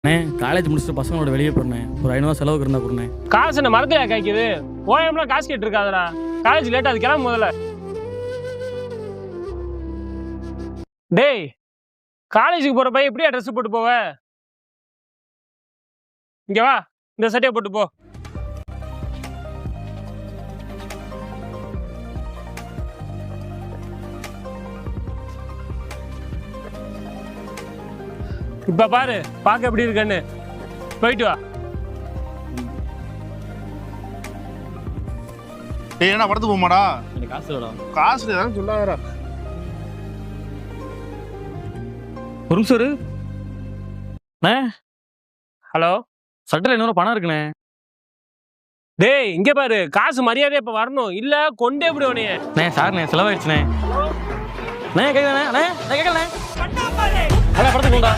அண்ணே காலேஜ் முடிச்சுட்டு பசங்களோட வெளியே போறேன். ஒரு 500 செலவுக்கு இருந்தா கொடுண்ணே. காசு என்ன மரத்தையா காய்க்குது? ஓஎம்லாம் காசு கேட்டு இருக்காதடா. காலேஜ் லேட் அது கிளம்பு முதல்ல. டேய், காலேஜுக்கு போற பையன் எப்படியா ட்ரெஸ் போட்டு போவ? இங்க வா, இந்த சட்டையை போட்டு போ. இப்ப பாரு, பார்க்க எப்படி இருக்கன்னு. போயிட்டு வா. ஏய் என்ன படத்துக்கு போமாடா? எனக்கு காசு இல்லடா. காசு ஏதாவது சொல்லாதடா. ஒரு நிமிஷம் இரு. அண்ணே ஹலோ, சட்டையில் 500 பணம் இருக்குண்ணே. டேய் இங்க பாரு, காசு மரியாதையா இப்ப வரணும், இல்ல கொண்டே விடு உன்னைய. அண்ணே சார்ண்ணே செலவாயிடுச்சுண்ணே. அண்ணே கேட்கலண்ணே. அண்ணே கேட்கலண்ணே. அண்ணே படத்துக்கு போண்டா.